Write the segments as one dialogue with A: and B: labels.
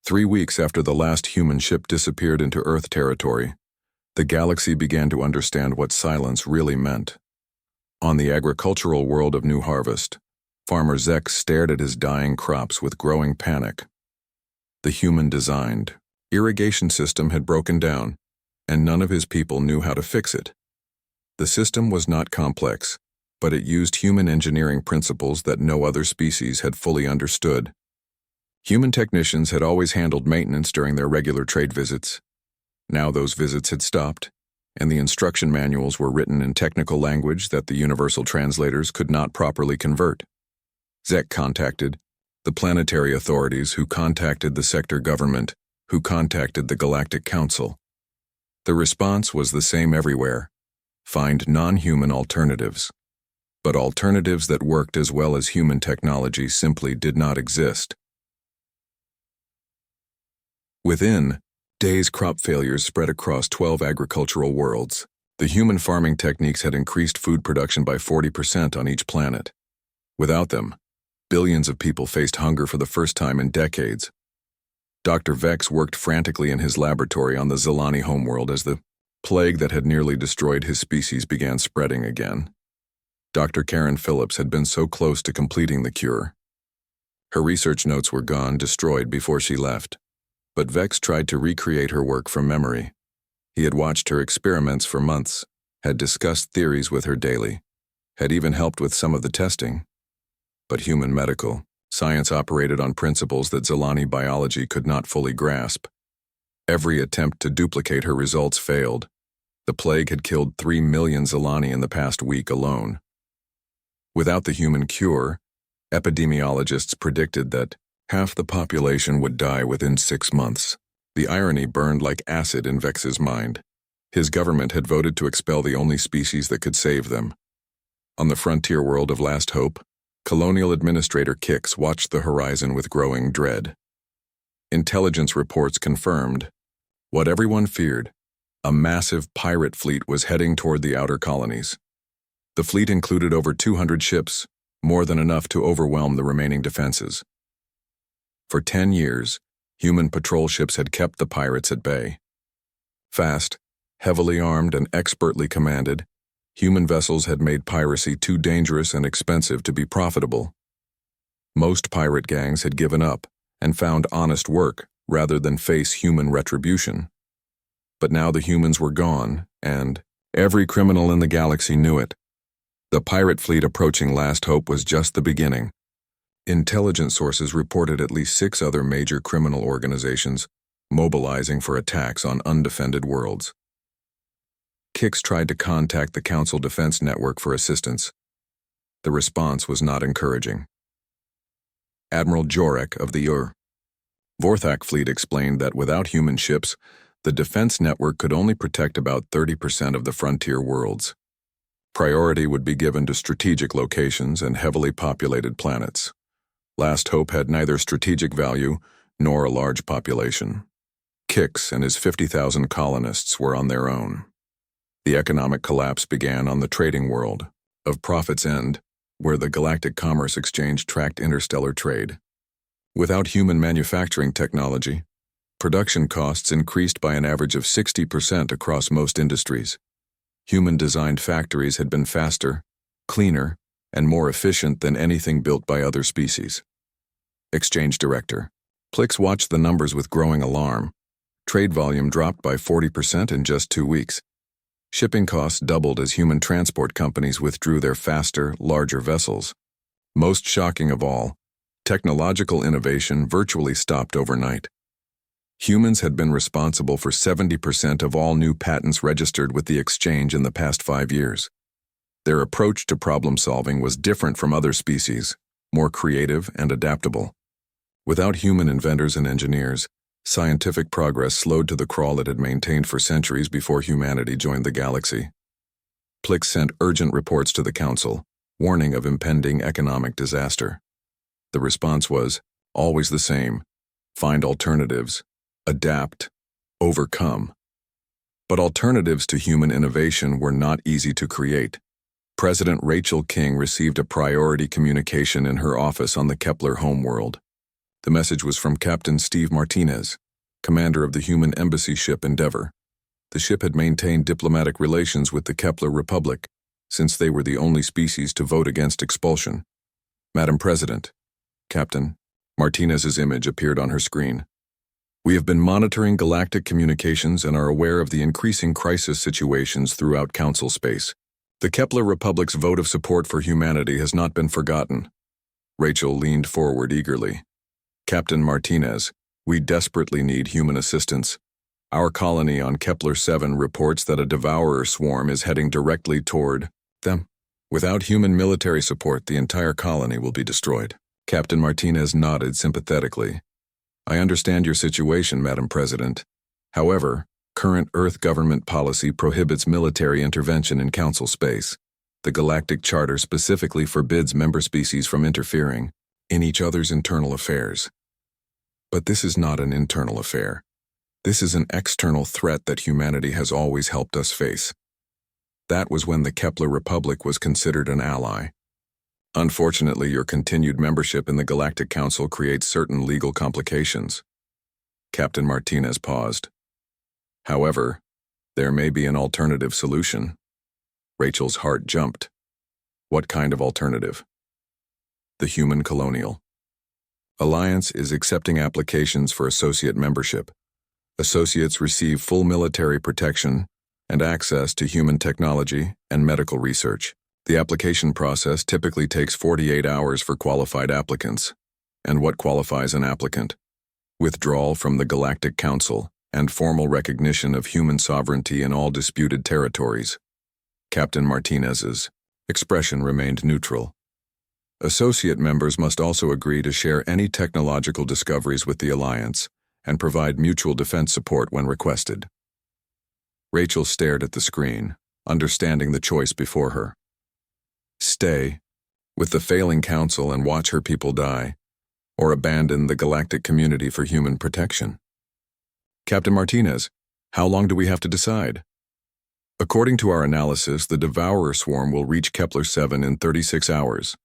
A: 3 weeks after the last human ship disappeared into Earth territory, the galaxy began to understand what silence really meant. On the agricultural world of New Harvest, Farmer Zek stared at his dying crops with growing panic. The human-designed irrigation system had broken down, and none of his people knew how to fix it. The system was not complex, but it used human engineering principles that no other species had fully understood. Human technicians had always handled maintenance during their regular trade visits. Now those visits had stopped, and the instruction manuals were written in technical language that the universal translators could not properly convert. Zek contacted the planetary authorities, who contacted the sector government, who contacted the Galactic Council. The response was the same everywhere: find non-human alternatives. But alternatives that worked as well as human technology simply did not exist. Within days, crop failures spread across 12 agricultural worlds. The human farming techniques had increased food production by 40% on each planet. Without them, billions of people faced hunger for the first time in decades. Dr. Vex worked frantically in his laboratory on the Zilani homeworld as the plague that had nearly destroyed his species began spreading again. Dr. Karen Phillips had been so close to completing the cure. Her research notes were gone, destroyed before she left. But Vex tried to recreate her work from memory. He had watched her experiments for months, had discussed theories with her daily, had even helped with some of the testing. But human medical science operated on principles that Zilani biology could not fully grasp. Every attempt to duplicate her results failed. The plague had killed 3 million Zilani in the past week alone. Without the human cure, epidemiologists predicted that half the population would die within 6 months. The irony burned like acid in Vex's mind. His government had voted to expel the only species that could save them. On the frontier world of Last Hope, Colonial Administrator Kix watched the horizon with growing dread. Intelligence reports confirmed what everyone feared: a massive pirate fleet was heading toward the outer colonies. The fleet included over 200 ships, more than enough to overwhelm the remaining defenses. For 10 years, human patrol ships had kept the pirates at bay. Fast, heavily armed, and expertly commanded, human vessels had made piracy too dangerous and expensive to be profitable. Most pirate gangs had given up and found honest work rather than face human retribution. But now the humans were gone, and every criminal in the galaxy knew it. The pirate fleet approaching Last Hope was just the beginning. Intelligence sources reported at least 6 other major criminal organizations mobilizing for attacks on undefended worlds. Kix tried to contact the Council Defense Network for assistance. The response was not encouraging. Admiral Jorek of the Vorthak fleet explained that without human ships, the defense network could only protect about 30% of the frontier worlds. Priority would be given to strategic locations and heavily populated planets. Last Hope had neither strategic value nor a large population. Kix and his 50,000 colonists were on their own. The economic collapse began on the trading world of Prophet's End, where the Galactic Commerce Exchange tracked interstellar trade. Without human manufacturing technology, production costs increased by an average of 60% across most industries. Human-designed factories had been faster, cleaner, and more efficient than anything built by other species. Exchange Director Plix watched the numbers with growing alarm. Trade volume dropped by 40% in just 2 weeks. Shipping costs doubled as human transport companies withdrew their faster, larger vessels. Most shocking of all, technological innovation virtually stopped overnight. Humans had been responsible for 70% of all new patents registered with the exchange in the past 5 years. Their approach to problem-solving was different from other species, more creative and adaptable. Without human inventors and engineers, scientific progress slowed to the crawl it had maintained for centuries before humanity joined the galaxy. Plix sent urgent reports to the Council, warning of impending economic disaster. The response was always the same: find alternatives, adapt, overcome. But alternatives to human innovation were not easy to create. President Rachel King received a priority communication in her office on the Kepler homeworld. The message was from Captain Steve Martinez, commander of the human embassy ship Endeavour. The ship had maintained diplomatic relations with the Kepler Republic, since they were the only species to vote against expulsion. Madam President, Captain, Martinez's image appeared on her screen. We have been monitoring galactic communications and are aware of the increasing crisis situations throughout Council space. The Kepler Republic's vote of support for humanity has not been forgotten. Rachel leaned forward eagerly. Captain Martinez, we desperately need human assistance. Our colony on Kepler 7 reports that a devourer swarm is heading directly toward them. Without human military support, the entire colony will be destroyed. Captain Martinez nodded sympathetically. I understand your situation, Madam President. However, current Earth government policy prohibits military intervention in Council space. The Galactic Charter specifically forbids member species from interfering in each other's internal affairs. But this is not an internal affair. This is an external threat that humanity has always helped us face. That was when the Kepler Republic was considered an ally. Unfortunately, your continued membership in the Galactic Council creates certain legal complications. Captain Martinez paused. However, there may be an alternative solution. Rachel's heart jumped. What kind of alternative? The Human Colonial Alliance is accepting applications for associate membership. Associates receive full military protection and access to human technology and medical research. The application process typically takes 48 hours for qualified applicants. And what qualifies an applicant? Withdrawal from the Galactic Council and formal recognition of human sovereignty in all disputed territories. Captain Martinez's expression remained neutral. Associate members must also agree to share any technological discoveries with the Alliance and provide mutual defense support when requested. Rachel stared at the screen, understanding the choice before her. Stay with the failing council and watch her people die, or abandon the galactic community for human protection. Captain Martinez, how long do we have to decide? According to our analysis, the devourer swarm will reach Kepler 7 in 36 hours.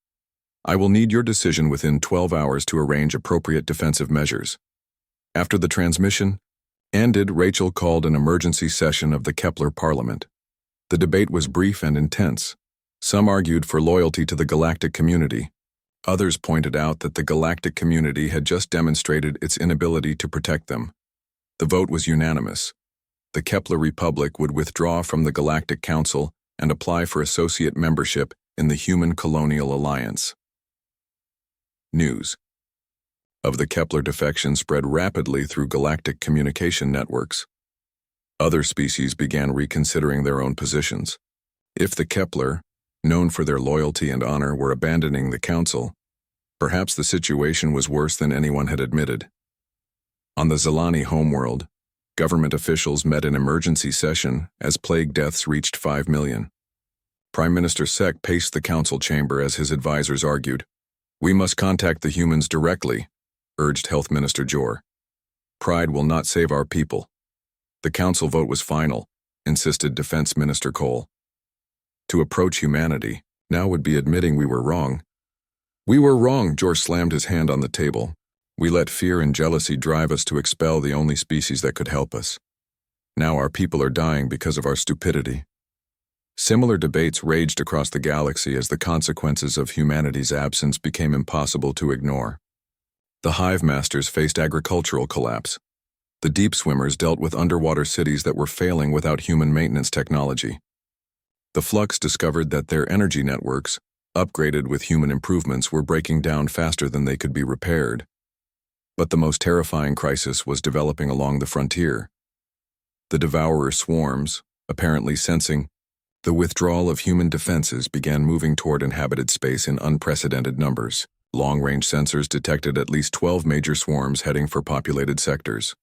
A: I will need your decision within 12 hours to arrange appropriate defensive measures. After the transmission ended, Rachel called an emergency session of the Kepler Parliament. The debate was brief and intense. Some argued for loyalty to the galactic community. Others pointed out that the galactic community had just demonstrated its inability to protect them. The vote was unanimous. The Kepler Republic would withdraw from the Galactic Council and apply for associate membership in the Human Colonial Alliance. News of the Kepler defection spread rapidly through galactic communication networks. Other species began reconsidering their own positions. If the Kepler, known for their loyalty and honor, were abandoning the Council, perhaps the situation was worse than anyone had admitted. On the Zelani homeworld, government officials met in emergency session as plague deaths reached 5 million. Prime Minister Sek paced the council chamber as his advisors argued. We must contact the humans directly, urged Health Minister Jor. Pride will not save our people. The council vote was final, insisted Defense Minister Cole. To approach humanity now would be admitting we were wrong. We were wrong, Jor slammed his hand on the table. We let fear and jealousy drive us to expel the only species that could help us. Now our people are dying because of our stupidity. Similar debates raged across the galaxy as the consequences of humanity's absence became impossible to ignore. The hive masters faced agricultural collapse. The deep swimmers dealt with underwater cities that were failing without human maintenance technology. The Flux discovered that their energy networks, upgraded with human improvements, were breaking down faster than they could be repaired. But the most terrifying crisis was developing along the frontier. The devourer swarms, apparently sensing the withdrawal of human defenses, began moving toward inhabited space in unprecedented numbers. Long-range sensors detected at least 12 major swarms heading for populated sectors.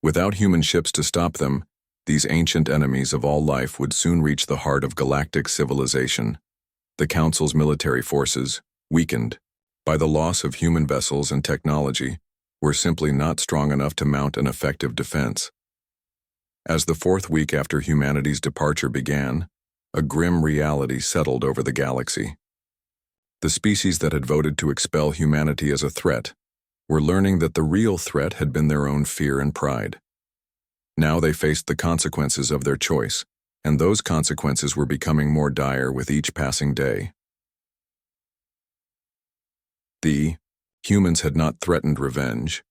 A: Without human ships to stop them, these ancient enemies of all life would soon reach the heart of galactic civilization. The Council's military forces, weakened by the loss of human vessels and technology, were simply not strong enough to mount an effective defense. As the fourth week after humanity's departure began, a grim reality settled over the galaxy. The species that had voted to expel humanity as a threat were learning that the real threat had been their own fear and pride. Now they faced the consequences of their choice, and those consequences were becoming more dire with each passing day. The humans had not threatened revenge.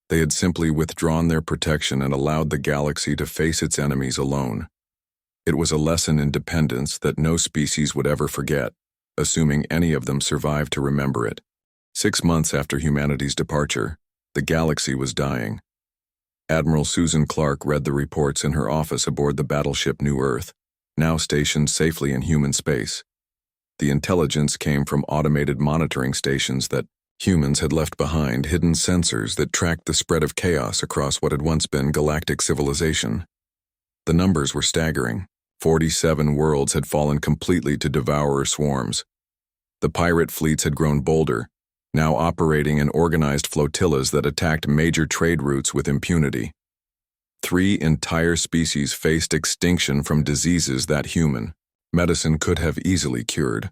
A: They had simply withdrawn their protection and allowed the galaxy to face its enemies alone. It was a lesson in dependence that no species would ever forget, assuming any of them survived to remember it. 6 months after humanity's departure, the galaxy was dying. Admiral Susan Clark read the reports in her office aboard the battleship New Earth, now stationed safely in human space. The intelligence came from automated monitoring stations that humans had left behind, hidden sensors that tracked the spread of chaos across what had once been galactic civilization. The numbers were staggering. 47 worlds had fallen completely to devourer swarms. The pirate fleets had grown bolder, now operating in organized flotillas that attacked major trade routes with impunity. 3 entire species faced extinction from diseases that human medicine could have easily cured.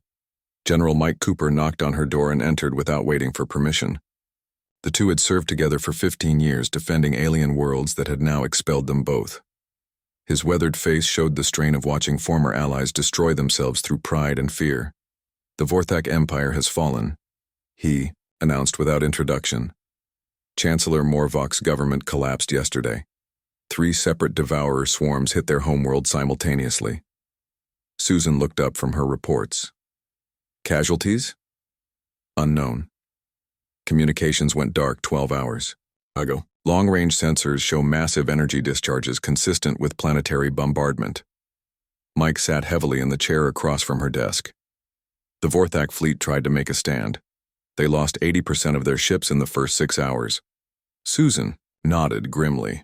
A: General Mike Cooper knocked on her door and entered without waiting for permission. The two had served together for 15 years, defending alien worlds that had now expelled them both. His weathered face showed the strain of watching former allies destroy themselves through pride and fear. The Vorthak Empire has fallen, he announced without introduction. Chancellor Morvok's government collapsed yesterday. 3 separate devourer swarms hit their homeworld simultaneously. Susan looked up from her reports. Casualties? Unknown. Communications went dark 12 hours ago. Long-range sensors show massive energy discharges consistent with planetary bombardment. Mike sat heavily in the chair across from her desk. The Vorthak fleet tried to make a stand. They lost 80% of their ships in the first 6 hours. Susan nodded grimly.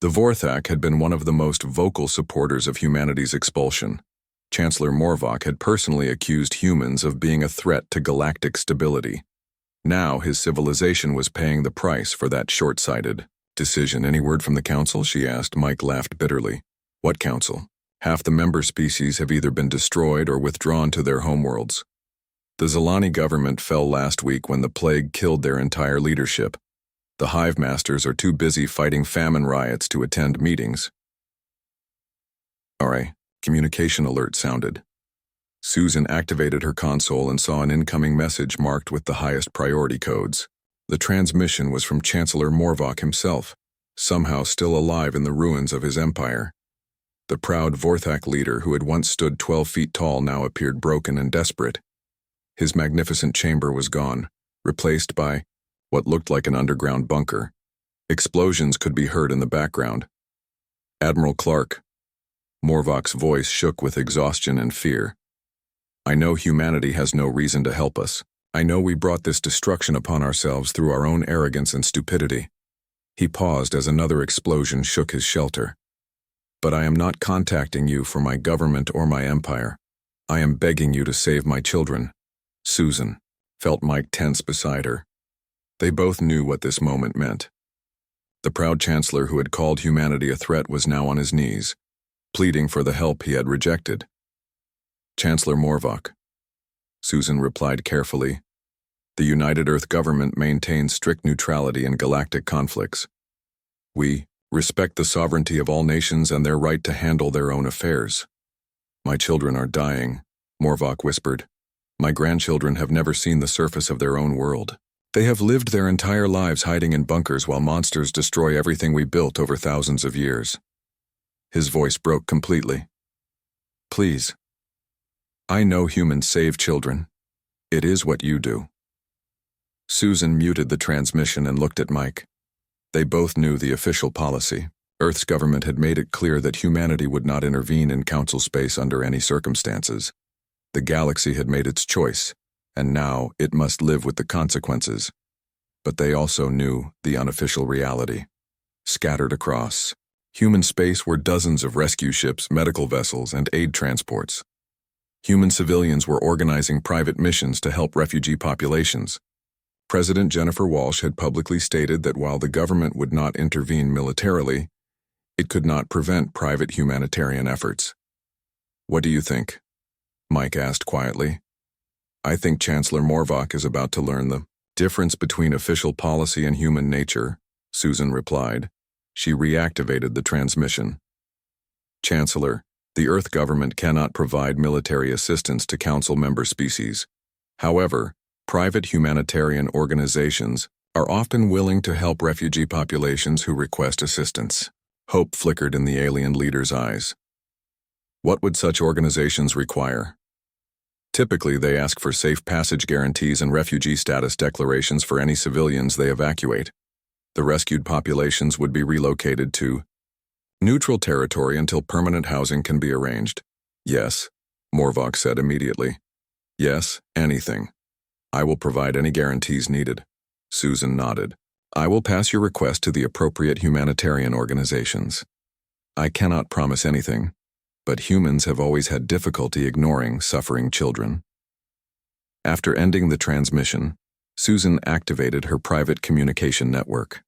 A: The Vorthak had been one of the most vocal supporters of humanity's expulsion. Chancellor Morvok had personally accused humans of being a threat to galactic stability. Now his civilization was paying the price for that short-sighted decision. Any word from the council? She asked. Mike laughed bitterly. What council? Half the member species have either been destroyed or withdrawn to their homeworlds. The Zilani government fell last week when the plague killed their entire leadership. The Hive Masters are too busy fighting famine riots to attend meetings. Alright, communication alert sounded. Susan activated her console and saw an incoming message marked with the highest priority codes. The transmission was from Chancellor Morvok himself, somehow still alive in the ruins of his empire. The proud Vorthak leader who had once stood 12 feet tall now appeared broken and desperate. His magnificent chamber was gone, replaced by what looked like an underground bunker. Explosions could be heard in the background. Admiral Clark. Morvok's voice shook with exhaustion and fear. I know humanity has no reason to help us. I know we brought this destruction upon ourselves through our own arrogance and stupidity. He paused as another explosion shook his shelter. But I am not contacting you for my government or my empire. I am begging you to save my children. Susan felt Mike tense beside her. They both knew what this moment meant. The proud chancellor who had called humanity a threat was now on his knees, pleading for the help he had rejected. Chancellor Morvok. Susan replied carefully. The United Earth government maintains strict neutrality in galactic conflicts. We respect the sovereignty of all nations and their right to handle their own affairs. My children are dying, Morvok whispered. My grandchildren have never seen the surface of their own world. They have lived their entire lives hiding in bunkers while monsters destroy everything we built over thousands of years. His voice broke completely. Please. I know humans save children. It is what you do. Susan muted the transmission and looked at Mike. They both knew the official policy. Earth's government had made it clear that humanity would not intervene in council space under any circumstances. The galaxy had made its choice, and now it must live with the consequences. But they also knew the unofficial reality. Scattered across human space were dozens of rescue ships, medical vessels, and aid transports. Human civilians were organizing private missions to help refugee populations. President Jennifer Walsh had publicly stated that while the government would not intervene militarily, it could not prevent private humanitarian efforts. What do you think? Mike asked quietly. I think Chancellor Morvok is about to learn the Difference between official policy and human nature, Susan replied. She reactivated the transmission. Chancellor, the Earth government cannot provide military assistance to Council member species. However, private humanitarian organizations are often willing to help refugee populations who request assistance. Hope flickered in the alien leader's eyes. What would such organizations require? Typically, they ask for safe passage guarantees and refugee status declarations for any civilians they evacuate. The rescued populations would be relocated to neutral territory until permanent housing can be arranged. Yes, Morvok said immediately. Yes, anything. I will provide any guarantees needed. Susan nodded. I will pass your request to the appropriate humanitarian organizations. I cannot promise anything, but humans have always had difficulty ignoring suffering children. After ending the transmission, Susan activated her private communication network.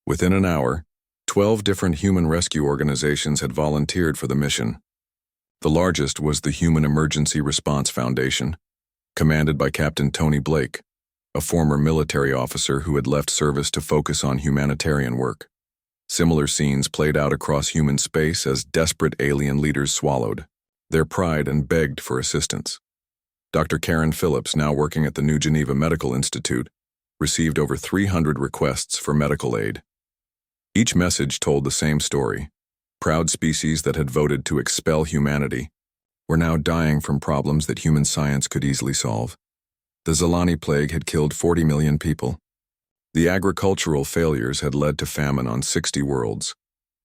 A: Within an hour, 12 different human rescue organizations had volunteered for the mission. The largest was the Human Emergency Response Foundation, commanded by Captain Tony Blake, a former military officer who had left service to focus on humanitarian work. Similar scenes played out across human space as desperate alien leaders swallowed their pride and begged for assistance. Dr. Karen Phillips, now working at the New Geneva Medical Institute, received over 300 requests for medical aid. Each message told the same story. Proud species that had voted to expel humanity were now dying from problems that human science could easily solve. The Zelani plague had killed 40 million people. The agricultural failures had led to famine on 60 worlds.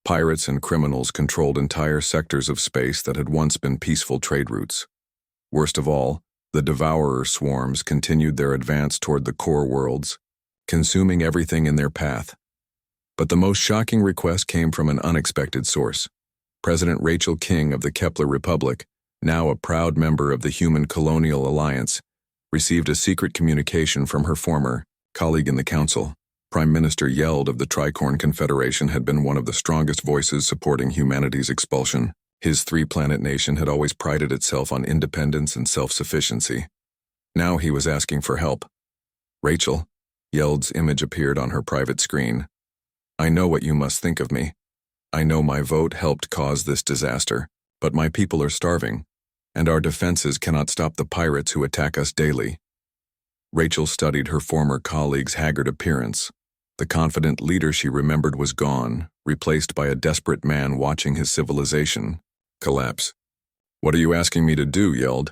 A: Pirates and criminals controlled entire sectors of space that had once been peaceful trade routes. Worst of all, the devourer swarms continued their advance toward the core worlds, consuming everything in their path. But the most shocking request came from an unexpected source. President Rachel King of the Kepler Republic, now a proud member of the Human Colonial Alliance, received a secret communication from her former colleague in the Council. Prime Minister Yeld of the Tricorn Confederation had been one of the strongest voices supporting humanity's expulsion. His three-planet nation had always prided itself on independence and self-sufficiency. Now he was asking for help. Rachel, Yeld's image appeared on her private screen. I know what you must think of me. I know my vote helped cause this disaster, but my people are starving, and our defenses cannot stop the pirates who attack us daily. Rachel studied her former colleague's haggard appearance. The confident leader she remembered was gone, replaced by a desperate man watching his civilization collapse. What are you asking me to do, Yeld?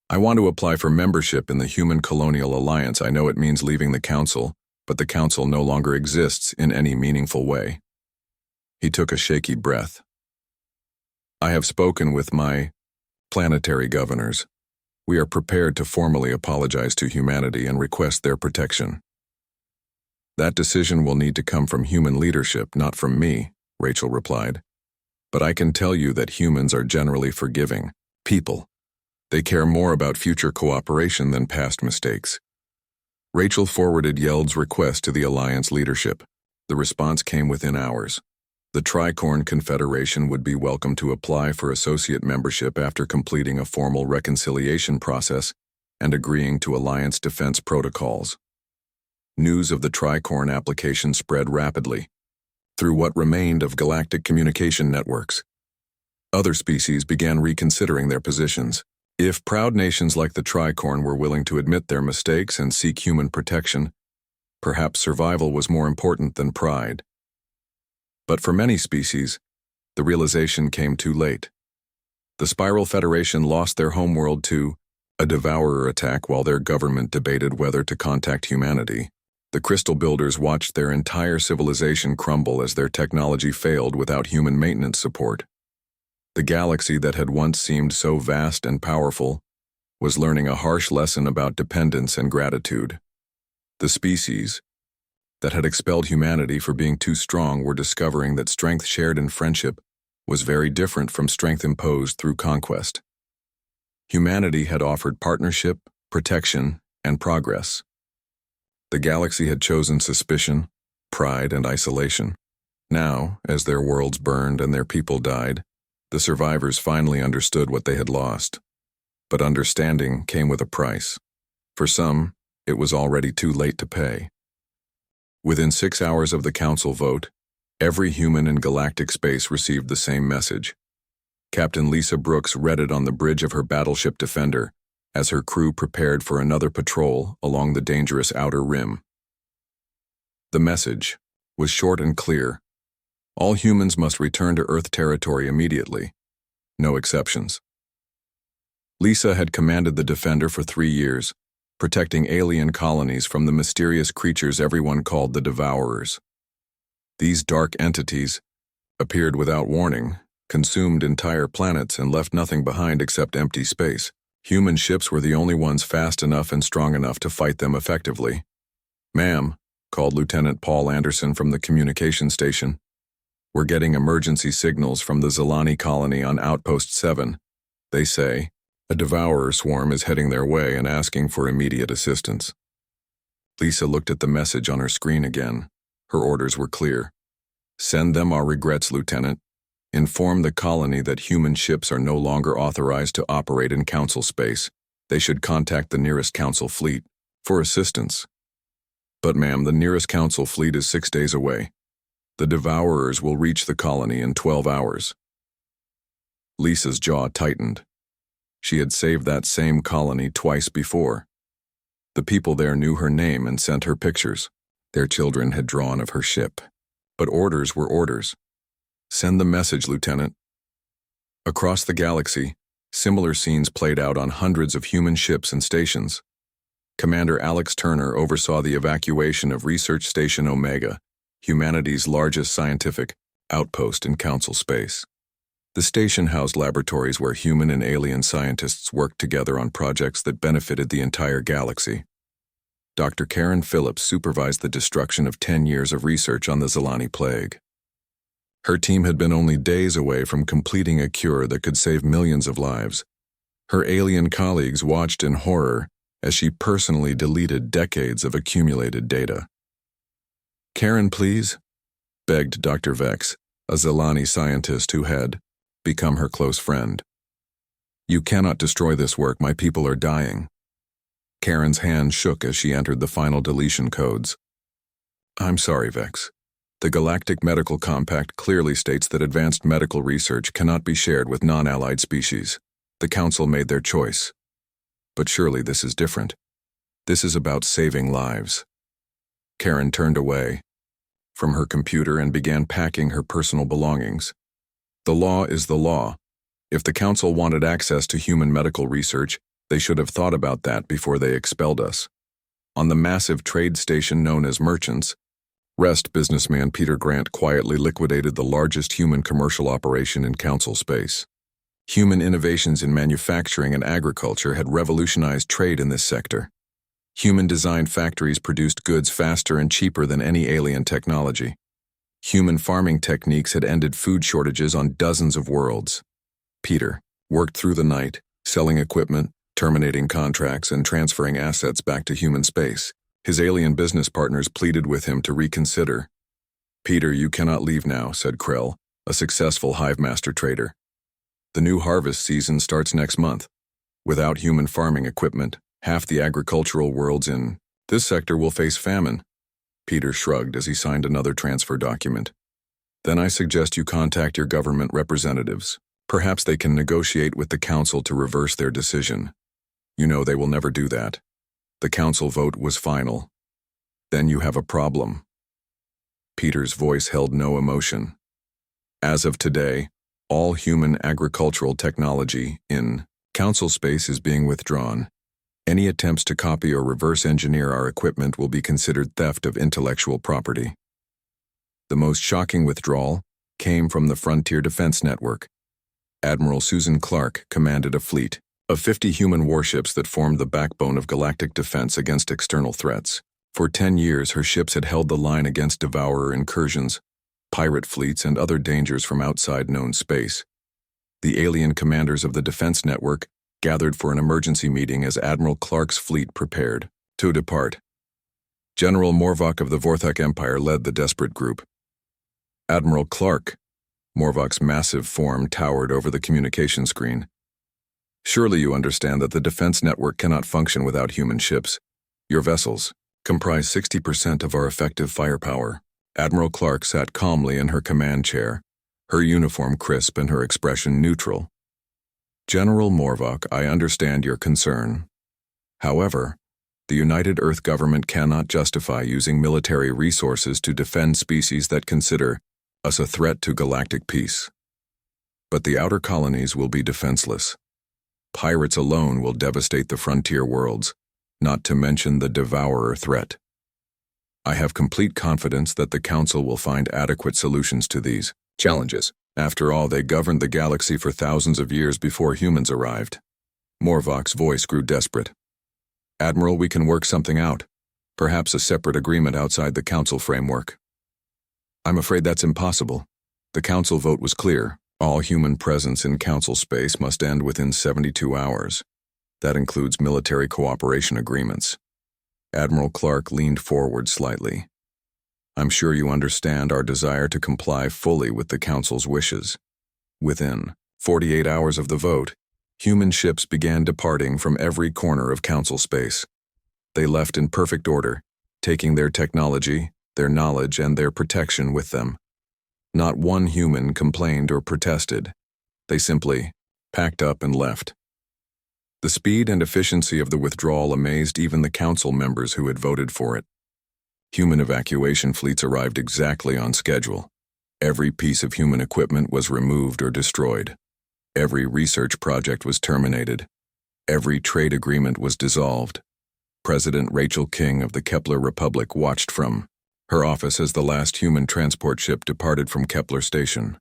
A: I want to apply for membership in the Human Colonial Alliance. I know it means leaving the Council, but the Council no longer exists in any meaningful way. He took a shaky breath. I have spoken with my planetary governors. We are prepared to formally apologize to humanity and request their protection. That decision will need to come from human leadership, not from me, Rachel replied. But I can tell you that humans are generally forgiving people. They care more about future cooperation than past mistakes. Rachel forwarded Yeld's request to the Alliance leadership. The response came within hours. The Tricorn Confederation would be welcome to apply for associate membership after completing a formal reconciliation process and agreeing to Alliance defense protocols. News of the Tricorn application spread rapidly through what remained of galactic communication networks. Other species began reconsidering their positions. If proud nations like the Tricorn were willing to admit their mistakes and seek human protection, perhaps survival was more important than pride. But for many species, the realization came too late. The Spiral Federation lost their homeworld to a devourer attack while their government debated whether to contact humanity. The Crystal Builders watched their entire civilization crumble as their technology failed without human maintenance support. The galaxy that had once seemed so vast and powerful was learning a harsh lesson about dependence and gratitude. The species that had expelled humanity for being too strong were discovering that strength shared in friendship was very different from strength imposed through conquest. Humanity had offered partnership, protection, and progress. The galaxy had chosen suspicion, pride, and isolation. Now, as their worlds burned and their people died, the survivors finally understood what they had lost. But understanding came with a price. For some, it was already too late to pay. Within 6 hours of the council vote, every human in galactic space received the same message. Captain Lisa Brooks read it on the bridge of her battleship Defender as her crew prepared for another patrol along the dangerous outer rim. The message was short and clear. All humans must return to Earth territory immediately. No exceptions. Lisa had commanded the Defender for 3 years, protecting alien colonies from the mysterious creatures everyone called the Devourers. These dark entities appeared without warning, consumed entire planets, and left nothing behind except empty space. Human ships were the only ones fast enough and strong enough to fight them effectively. "Ma'am," called Lieutenant Paul Anderson from the communication station, "we're getting emergency signals from the Zilani colony on Outpost 7. They say a devourer swarm is heading their way and asking for immediate assistance." Lisa looked at the message on her screen again. Her orders were clear. "Send them our regrets, Lieutenant. Inform the colony that human ships are no longer authorized to operate in Council space. They should contact the nearest Council fleet for assistance." "But ma'am, the nearest Council fleet is 6 days away. The Devourers will reach the colony in 12 hours. Lisa's jaw tightened. She had saved that same colony twice before. The people there knew her name and sent her pictures. Their children had drawn of her ship. But orders were orders. "Send the message, Lieutenant." Across the galaxy, similar scenes played out on hundreds of human ships and stations. Commander Alex Turner oversaw the evacuation of Research Station Omega, humanity's largest scientific outpost in Council space. The station housed laboratories where human and alien scientists worked together on projects that benefited the entire galaxy. Dr. Karen Phillips supervised the destruction of 10 years of research on the Zilani plague. Her team had been only days away from completing a cure that could save millions of lives. Her alien colleagues watched in horror as she personally deleted decades of accumulated data. "Karen, please," begged Dr. Vex, a Zilani scientist who had become her close friend. "You cannot destroy this work. My people are dying." Karen's hand shook as she entered the final deletion codes. "I'm sorry, Vex. The Galactic Medical Compact clearly states that advanced medical research cannot be shared with non-allied species. The Council made their choice. But surely this is different. This is about saving lives." Karen turned away from her computer and began packing her personal belongings. "The law is the law. If the Council wanted access to human medical research, they should have thought about that before they expelled us." On the massive trade station known as Merchants, Rest businessman Peter Grant quietly liquidated the largest human commercial operation in Council space. Human innovations in manufacturing and agriculture had revolutionized trade in this sector. Human-designed factories produced goods faster and cheaper than any alien technology. Human farming techniques had ended food shortages on dozens of worlds. Peter worked through the night, selling equipment, terminating contracts, and transferring assets back to human space. His alien business partners pleaded with him to reconsider. "Peter, you cannot leave now," said Krell, a successful hive master trader. "The new harvest season starts next month. Without human farming equipment, half the agricultural worlds in this sector will face famine." Peter shrugged as he signed another transfer document. "Then I suggest you contact your government representatives. Perhaps they can negotiate with the Council to reverse their decision. You know they will never do that. The Council vote was final. Then you have a problem." Peter's voice held no emotion. "As of today, all human agricultural technology in Council space is being withdrawn. Any attempts to copy or reverse engineer our equipment will be considered theft of intellectual property." The most shocking withdrawal came from the Frontier Defense Network. Admiral Susan Clark commanded a fleet of 50 human warships that formed the backbone of galactic defense against external threats. For 10 years, her ships had held the line against devourer incursions, pirate fleets, and other dangers from outside known space. The alien commanders of the defense network gathered for an emergency meeting as Admiral Clark's fleet prepared to depart. General Morvok of the Vorthok Empire led the desperate group. "Admiral Clark," Morvok's massive form towered over the communication screen. "Surely you understand that the defense network cannot function without human ships. Your vessels comprise 60% of our effective firepower. Admiral Clark sat calmly in her command chair, her uniform crisp and her expression neutral. General Morvok, I understand your concern. However, the United Earth government cannot justify using military resources to defend species that consider us a threat to galactic peace. But the outer colonies will be defenseless. Pirates alone will devastate the frontier worlds, not to mention the devourer threat. I have complete confidence that the Council will find adequate solutions to these challenges. After all, they governed the galaxy for thousands of years before humans arrived. Morvok's voice grew desperate. Admiral, we can work something out. Perhaps a separate agreement outside the Council framework. I'm afraid that's impossible. The Council vote was clear. All human presence in Council space must end within 72 hours. That includes military cooperation agreements. Admiral Clark leaned forward slightly. I'm sure you understand our desire to comply fully with the Council's wishes. Within 48 hours of the vote, human ships began departing from every corner of Council space. They left in perfect order, taking their technology, their knowledge, and their protection with them. Not one human complained or protested. They simply packed up and left. The speed and efficiency of the withdrawal amazed even the Council members who had voted for it. Human evacuation fleets arrived exactly on schedule. Every piece of human equipment was removed or destroyed. Every research project was terminated. Every trade agreement was dissolved. President Rachel King of the Kepler Republic watched from her office as the last human transport ship departed from Kepler Station.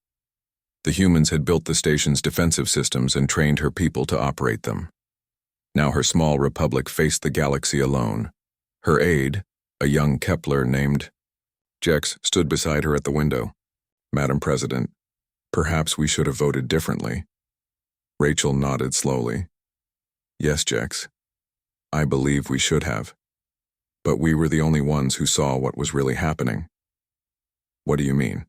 A: The humans had built the station's defensive systems and trained her people to operate them. Now her small republic faced the galaxy alone. Her aide, a young Kepler named Jex, stood beside her at the window. Madam President, perhaps we should have voted differently. Rachel nodded slowly. Yes, Jex. I believe we should have. But we were the only ones who saw what was really happening. What do you mean?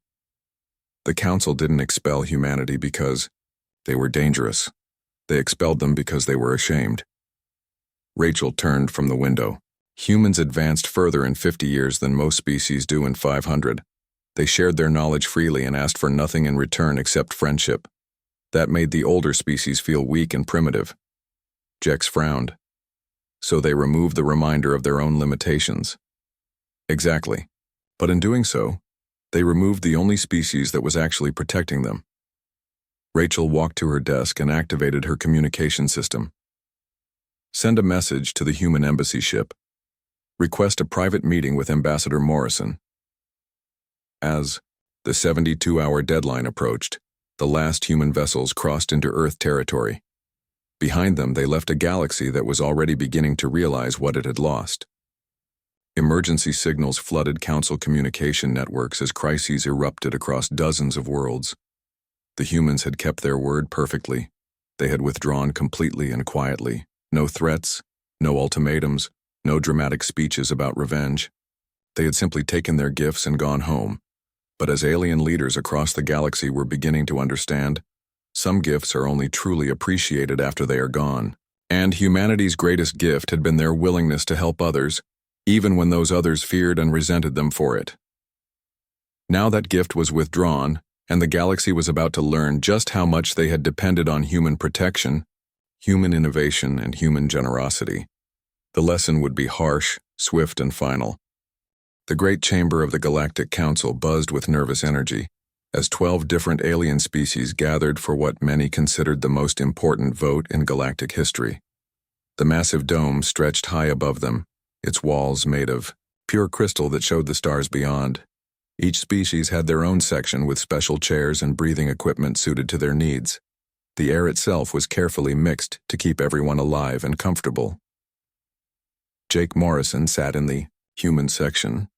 A: The Council didn't expel humanity because they were dangerous. They expelled them because they were ashamed. Rachel turned from the window. Humans advanced further in 50 years than most species do in 500. They shared their knowledge freely and asked for nothing in return except friendship. That made the older species feel weak and primitive. Jex frowned. So they removed the reminder of their own limitations. Exactly. But in doing so, they removed the only species that was actually protecting them. Rachel walked to her desk and activated her communication system. Send a message to the human embassy ship. Request a private meeting with Ambassador Morrison. As the 72-hour deadline approached, the last human vessels crossed into Earth territory. Behind them, they left a galaxy that was already beginning to realize what it had lost. Emergency signals flooded Council communication networks as crises erupted across dozens of worlds. The humans had kept their word perfectly. They had withdrawn completely and quietly. No threats, no ultimatums, no dramatic speeches about revenge. They had simply taken their gifts and gone home. But as alien leaders across the galaxy were beginning to understand, some gifts are only truly appreciated after they are gone. And humanity's greatest gift had been their willingness to help others, even when those others feared and resented them for it. Now that gift was withdrawn, and the galaxy was about to learn just how much they had depended on human protection, human innovation, and human generosity. The lesson would be harsh, swift, and final. The great chamber of the Galactic Council buzzed with nervous energy, as 12 different alien species gathered for what many considered the most important vote in galactic history. The massive dome stretched high above them, its walls made of pure crystal that showed the stars beyond. Each species had their own section with special chairs and breathing equipment suited to their needs. The air itself was carefully mixed to keep everyone alive and comfortable. Jake Morrison sat in the human section,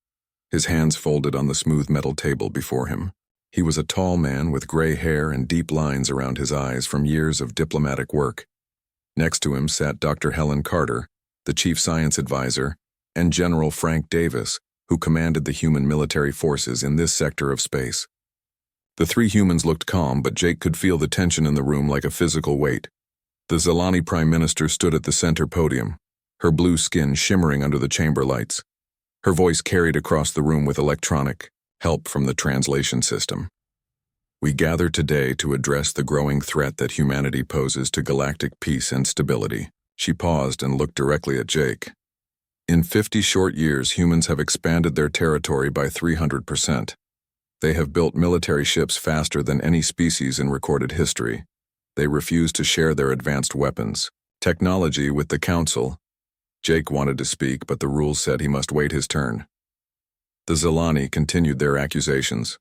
A: his hands folded on the smooth metal table before him. He was a tall man with gray hair and deep lines around his eyes from years of diplomatic work. Next to him sat Dr. Helen Carter, the chief science advisor, and General Frank Davis, who commanded the human military forces in this sector of space. The three humans looked calm, but Jake could feel the tension in the room like a physical weight. The Zilani Prime Minister stood at the center podium, her blue skin shimmering under the chamber lights. Her voice carried across the room with electronic help from the translation system. We gather today to address the growing threat that humanity poses to galactic peace and stability. She paused and looked directly at Jake. In 50 short years, humans have expanded their territory by 300%. They have built military ships faster than any species in recorded history. They refuse to share their advanced weapons, technology with the Council. Jake wanted to speak, but the rules said he must wait his turn. The Zilani continued their accusations.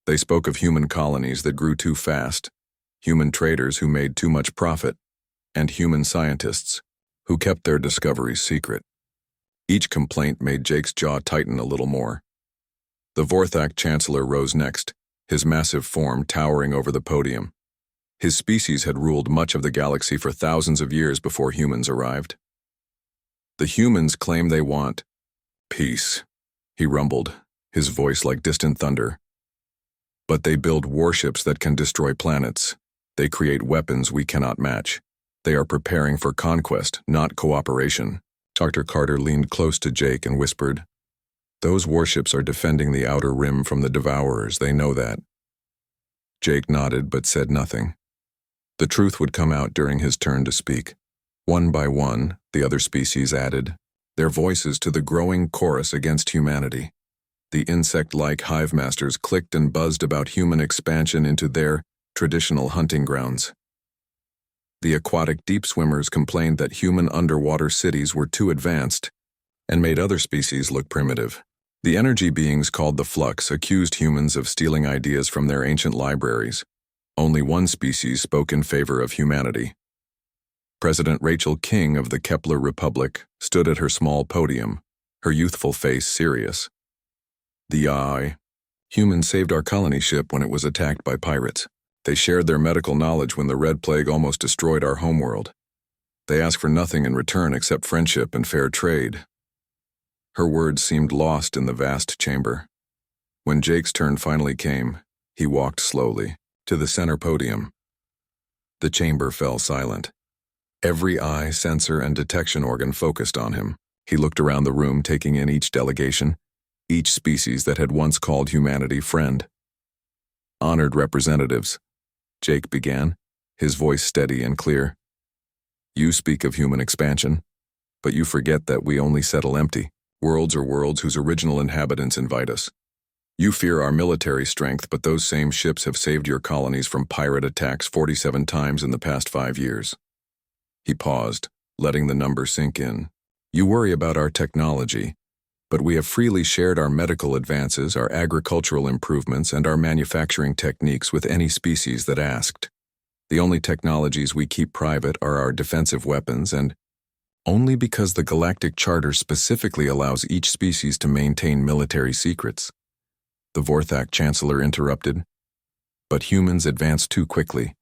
A: They spoke of human colonies that grew too fast, human traders who made too much profit, and human scientists who kept their discoveries secret. Each complaint made Jake's jaw tighten a little more. The Vorthak Chancellor rose next, his massive form towering over the podium. His species had ruled much of the galaxy for thousands of years before humans arrived. The humans claim they want peace, he rumbled, his voice like distant thunder. But they build warships that can destroy planets. They create weapons we cannot match. They are preparing for conquest, not cooperation. Dr. Carter leaned close to Jake and whispered, "Those warships are defending the outer rim from the Devourers, they know that." Jake nodded but said nothing. The truth would come out during his turn to speak. One by one, the other species added their voices to the growing chorus against humanity. The insect-like hive masters clicked and buzzed about human expansion into their traditional hunting grounds. The aquatic deep swimmers complained that human underwater cities were too advanced and made other species look primitive. The energy beings called the Flux accused humans of stealing ideas from their ancient libraries. Only one species spoke in favor of humanity. President Rachel King of the Kepler Republic stood at her small podium, her youthful face serious. Humans saved our colony ship when it was attacked by pirates. They shared their medical knowledge when the Red Plague almost destroyed our homeworld. They asked for nothing in return except friendship and fair trade. Her words seemed lost in the vast chamber. When Jake's turn finally came, he walked slowly to the center podium. The chamber fell silent. Every eye, sensor, and detection organ focused on him. He looked around the room, taking in each delegation, each species that had once called humanity friend. "Honored representatives," Jake began, his voice steady and clear. "You speak of human expansion, but you forget that we only settle empty. Worlds are worlds whose original inhabitants invite us. You fear our military strength, but those same ships have saved your colonies from pirate attacks 47 times in the past 5 years. He paused, letting the number sink in. You worry about our technology, but we have freely shared our medical advances, our agricultural improvements, and our manufacturing techniques with any species that asked. The only technologies we keep private are our defensive weapons, and only because the Galactic Charter specifically allows each species to maintain military secrets." The Vorthak Chancellor interrupted. "But humans advance too quickly.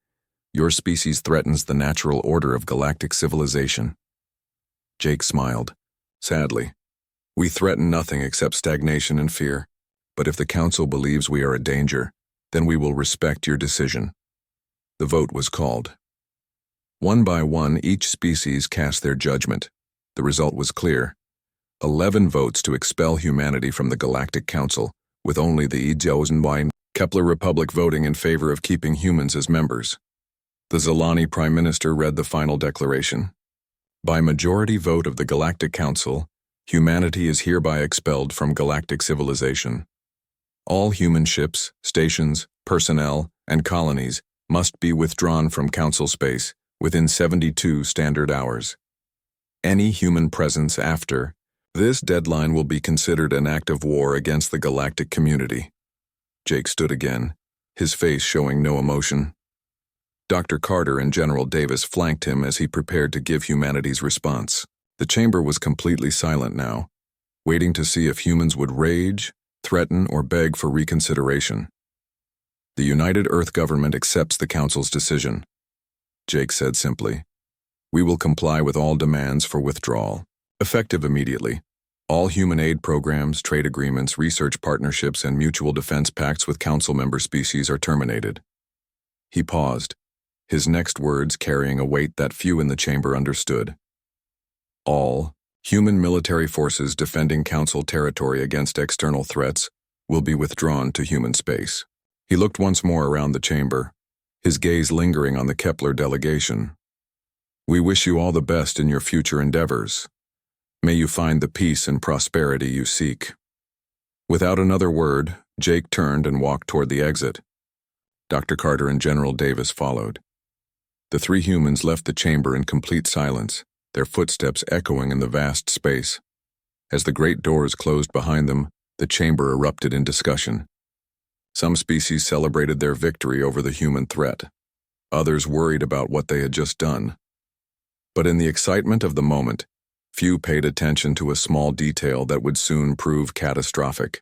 A: Your species threatens the natural order of galactic civilization." Jake smiled. "Sadly, we threaten nothing except stagnation and fear. But if the Council believes we are a danger, then we will respect your decision." The vote was called. One by one, each species cast their judgment. The result was clear. 11 votes to expel humanity from the Galactic Council, with only the HFY Kepler Republic voting in favor of keeping humans as members. The Zilani Prime Minister read the final declaration. By majority vote of the Galactic Council, humanity is hereby expelled from galactic civilization. All human ships, stations, personnel, and colonies must be withdrawn from Council space within 72 standard hours. Any human presence after this deadline will be considered an act of war against the galactic community. Jake stood again, his face showing no emotion. Dr. Carter and General Davis flanked him as he prepared to give humanity's response. The chamber was completely silent now, waiting to see if humans would rage, threaten, or beg for reconsideration. The United Earth government accepts the Council's decision. Jake said simply, "We will comply with all demands for withdrawal, effective immediately. All human aid programs, trade agreements, research partnerships, and mutual defense pacts with Council member species are terminated." He paused, his next words carrying a weight that few in the chamber understood. All human military forces defending Council territory against external threats will be withdrawn to human space. He looked once more around the chamber, his gaze lingering on the Kepler delegation. We wish you all the best in your future endeavors. May you find the peace and prosperity you seek. Without another word, Jake turned and walked toward the exit. Dr. Carter and General Davis followed. The three humans left the chamber in complete silence, their footsteps echoing in the vast space. As the great doors closed behind them, the chamber erupted in discussion. Some species celebrated their victory over the human threat. Others worried about what they had just done. But in the excitement of the moment, few paid attention to a small detail that would soon prove catastrophic.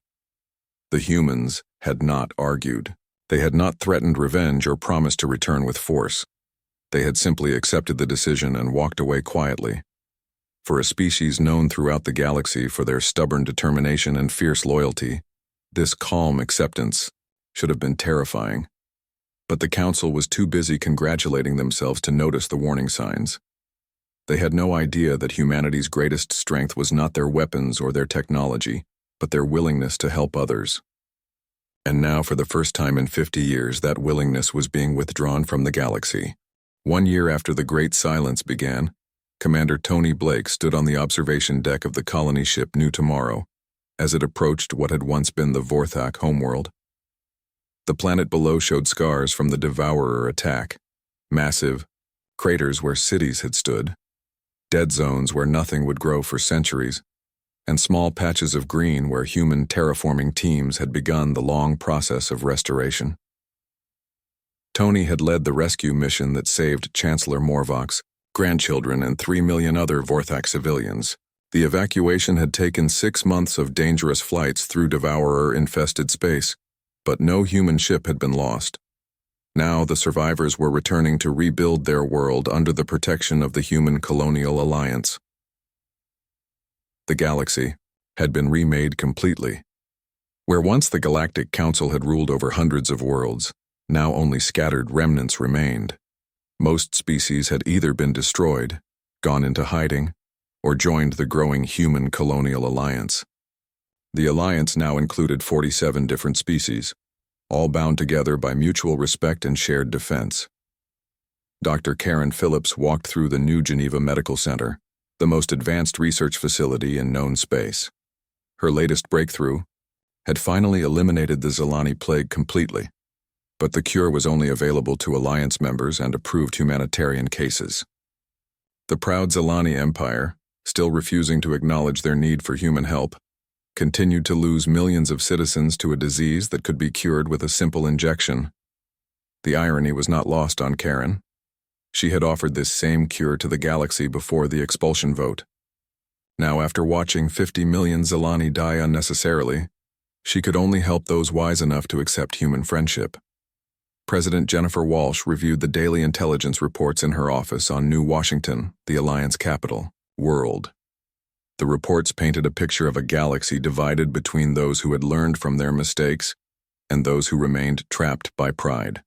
A: The humans had not argued. They had not threatened revenge or promised to return with force. They had simply accepted the decision and walked away quietly. For a species known throughout the galaxy for their stubborn determination and fierce loyalty, this calm acceptance should have been terrifying. But the Council was too busy congratulating themselves to notice the warning signs. They had no idea that humanity's greatest strength was not their weapons or their technology, but their willingness to help others. And now, for the first time in 50 years, that willingness was being withdrawn from the galaxy. 1 year after the Great Silence began, Commander Tony Blake stood on the observation deck of the colony ship New Tomorrow as it approached what had once been the Vorthak homeworld. The planet below showed scars from the Devourer attack, massive craters where cities had stood, dead zones where nothing would grow for centuries, and small patches of green where human terraforming teams had begun the long process of restoration. Tony had led the rescue mission that saved Chancellor Morvock's grandchildren and 3 million other Vorthak civilians. The evacuation had taken 6 months of dangerous flights through Devourer-infested space, but no human ship had been lost. Now the survivors were returning to rebuild their world under the protection of the Human Colonial Alliance. The galaxy had been remade completely. Where once the Galactic Council had ruled over hundreds of worlds, now only scattered remnants remained. Most species had either been destroyed, gone into hiding, or joined the growing Human Colonial Alliance. The alliance now included 47 different species, all bound together by mutual respect and shared defense. Dr. Karen Phillips walked through the New Geneva Medical Center, the most advanced research facility in known space. Her latest breakthrough had finally eliminated the Zilani plague completely, but the cure was only available to Alliance members and approved humanitarian cases. The proud Zilani Empire, still refusing to acknowledge their need for human help, continued to lose millions of citizens to a disease that could be cured with a simple injection. The irony was not lost on Karen. She had offered this same cure to the galaxy before the expulsion vote. Now, after watching 50 million Zilani die unnecessarily, she could only help those wise enough to accept human friendship. President Jennifer Walsh reviewed the daily intelligence reports in her office on New Washington, the Alliance capital, world. The reports painted a picture of a galaxy divided between those who had learned from their mistakes and those who remained trapped by pride.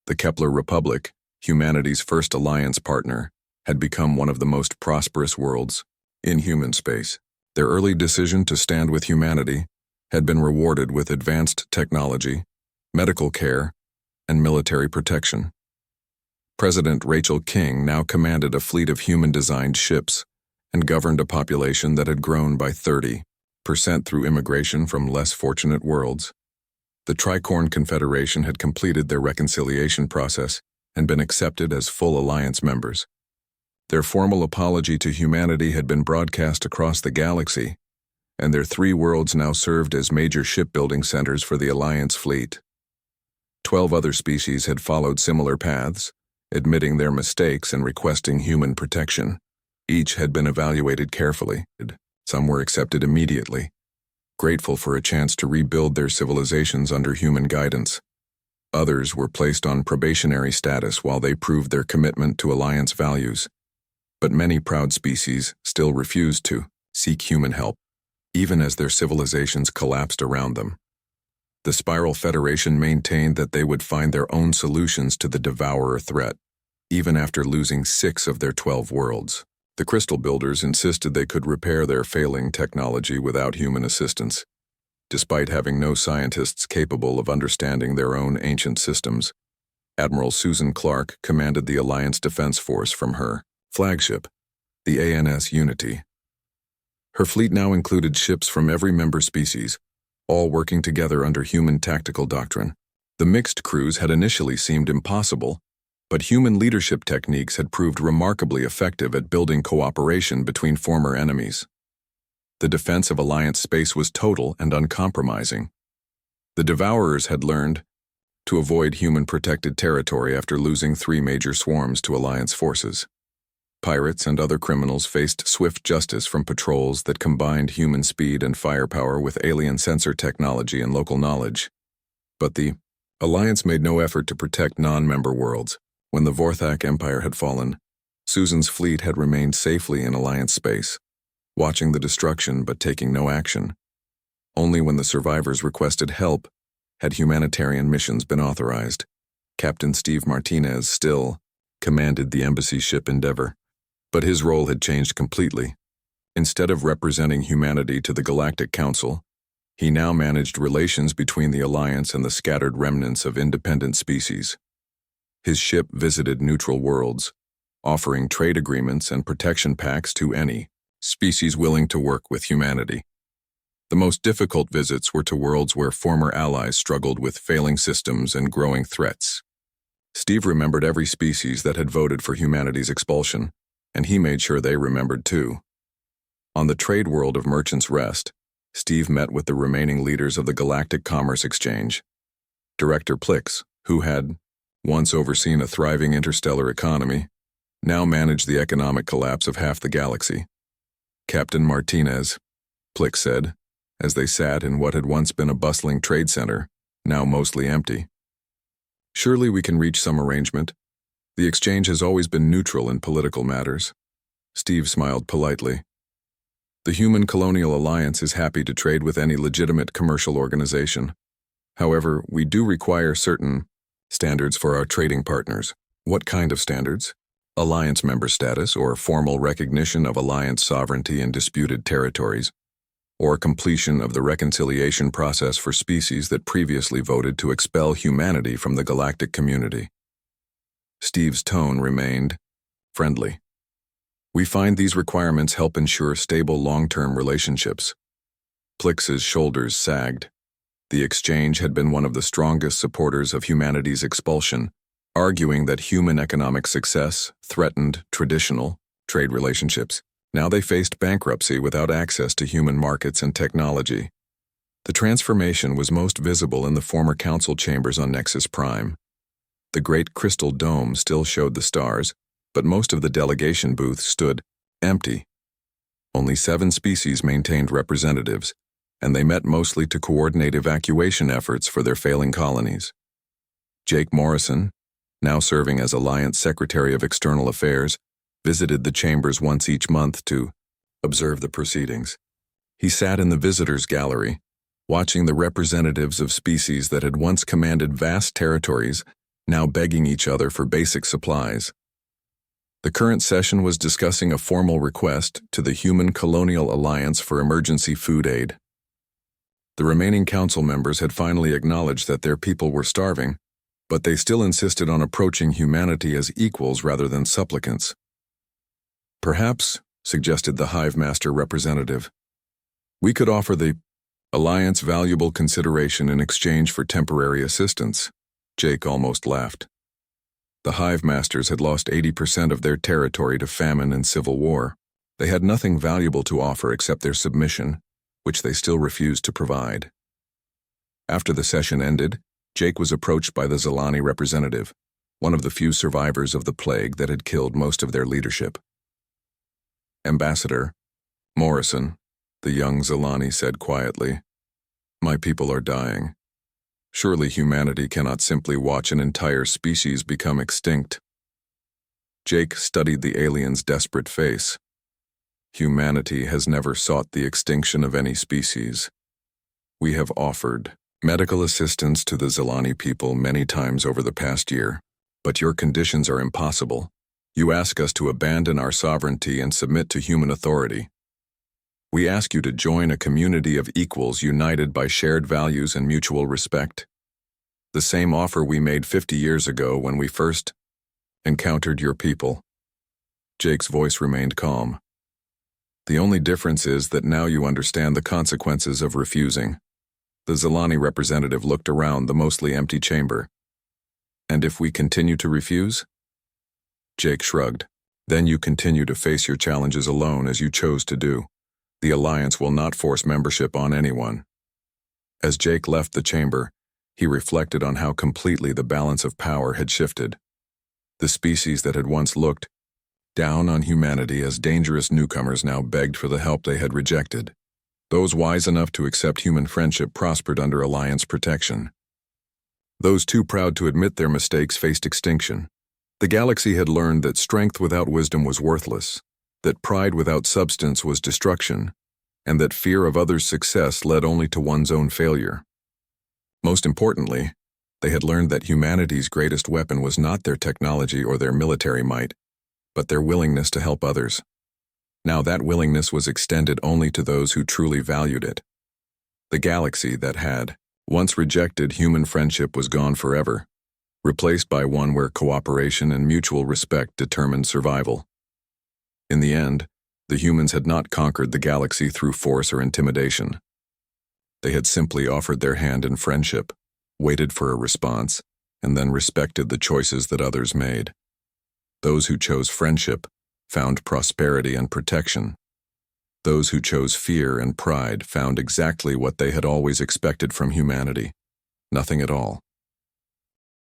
A: The Kepler Republic, humanity's first alliance partner, had become one of the most prosperous worlds in human space. Their early decision to stand with humanity had been rewarded with advanced technology, medical care, and military protection. President Rachel King now commanded a fleet of human-designed ships and governed a population that had grown by 30% through immigration from less fortunate worlds. The Tricorn Confederation had completed their reconciliation process and been accepted as full alliance members. Their formal apology to humanity had been broadcast across the galaxy, and their 3 worlds now served as major shipbuilding centers for the alliance fleet. 12 other species had followed similar paths, admitting their mistakes and requesting human protection. Each had been evaluated carefully. Some were accepted immediately, grateful for a chance to rebuild their civilizations under human guidance. Others were placed on probationary status while they proved their commitment to alliance values. But many proud species still refused to seek human help, even as their civilizations collapsed around them. The Spiral Federation maintained that they would find their own solutions to the Devourer threat, even after losing 6 of their 12 worlds. The crystal builders insisted they could repair their failing technology without human assistance. Despite having no scientists capable of understanding their own ancient systems, Admiral Susan Clark commanded the Alliance Defense Force from her flagship, the ANS Unity. Her fleet now included ships from every member species, all working together under human tactical doctrine. The mixed crews had initially seemed impossible, but human leadership techniques had proved remarkably effective at building cooperation between former enemies. The defense of Alliance space was total and uncompromising. The Devourers had learned to avoid human-protected territory after losing 3 major swarms to Alliance forces. Pirates and other criminals faced swift justice from patrols that combined human speed and firepower with alien sensor technology and local knowledge. But the Alliance made no effort to protect non-member worlds. When the Vorthak Empire had fallen, Susan's fleet had remained safely in Alliance space, watching the destruction but taking no action. Only when the survivors requested help had humanitarian missions been authorized. Captain Steve Martinez still commanded the embassy ship Endeavor, but his role had changed completely. Instead of representing humanity to the Galactic Council, he now managed relations between the Alliance and the scattered remnants of independent species. His ship visited neutral worlds, offering trade agreements and protection pacts to any species willing to work with humanity. The most difficult visits were to worlds where former allies struggled with failing systems and growing threats. Steve remembered every species that had voted for humanity's expulsion, and he made sure they remembered too. On the trade world of Merchant's Rest, Steve met with the remaining leaders of the Galactic Commerce Exchange. Director Plix, who had once overseen a thriving interstellar economy, now managed the economic collapse of half the galaxy. Captain Martinez, Plix said, as they sat in what had once been a bustling trade center, now mostly empty. Surely we can reach some arrangement. The exchange has always been neutral in political matters. Steve smiled politely. The Human Colonial Alliance is happy to trade with any legitimate commercial organization. However, we do require certain standards for our trading partners. What kind of standards? Alliance member status or formal recognition of Alliance sovereignty in disputed territories, or completion of the reconciliation process for species that previously voted to expel humanity from the galactic community. Steve's tone remained friendly. We find these requirements help ensure stable long-term relationships. Plix's shoulders sagged. The exchange had been one of the strongest supporters of humanity's expulsion, arguing that human economic success threatened traditional trade relationships. Now they faced bankruptcy without access to human markets and technology. The transformation was most visible in the former council chambers on Nexus Prime. The great crystal dome still showed the stars, but most of the delegation booths stood empty. Only 7 species maintained representatives, and they met mostly to coordinate evacuation efforts for their failing colonies. Jake Morrison, now serving as Alliance Secretary of External Affairs, visited the chambers once each month to observe the proceedings. He sat in the visitors' gallery, watching the representatives of species that had once commanded vast territories, now begging each other for basic supplies. The current session was discussing a formal request to the Human Colonial Alliance for emergency food aid. The remaining council members had finally acknowledged that their people were starving, but they still insisted on approaching humanity as equals rather than supplicants. Perhaps, suggested the Hive Master representative, we could offer the Alliance valuable consideration in exchange for temporary assistance. Jake almost laughed. The Hive Masters had lost 80% of their territory to famine and civil war. They had nothing valuable to offer except their submission, which they still refused to provide. After the session ended, Jake was approached by the Zilani representative, one of the few survivors of the plague that had killed most of their leadership. Ambassador Morrison, the young Zilani said quietly, "My people are dying. Surely humanity cannot simply watch an entire species become extinct." Jake studied the alien's desperate face. Humanity has never sought the extinction of any species. We have offered medical assistance to the Zilani people many times over the past year, but your conditions are impossible. You ask us to abandon our sovereignty and submit to human authority. We ask you to join a community of equals united by shared values and mutual respect. The same offer we made 50 years ago when we first encountered your people. Jake's voice remained calm. The only difference is that now you understand the consequences of refusing. The Zilani representative looked around the mostly empty chamber. And if we continue to refuse? Jake shrugged. Then you continue to face your challenges alone as you chose to do. The Alliance will not force membership on anyone. As Jake left the chamber, he reflected on how completely the balance of power had shifted. The species that had once looked down on humanity as dangerous newcomers now begged for the help they had rejected. Those wise enough to accept human friendship prospered under Alliance protection. Those too proud to admit their mistakes faced extinction. The galaxy had learned that strength without wisdom was worthless, that pride without substance was destruction, and that fear of others' success led only to one's own failure. Most importantly, they had learned that humanity's greatest weapon was not their technology or their military might, but their willingness to help others. Now that willingness was extended only to those who truly valued it. The galaxy that had once rejected human friendship was gone forever, replaced by one where cooperation and mutual respect determined survival. In the end, the humans had not conquered the galaxy through force or intimidation. They had simply offered their hand in friendship, waited for a response, and then respected the choices that others made. Those who chose friendship found prosperity and protection. Those who chose fear and pride found exactly what they had always expected from humanity: nothing at all.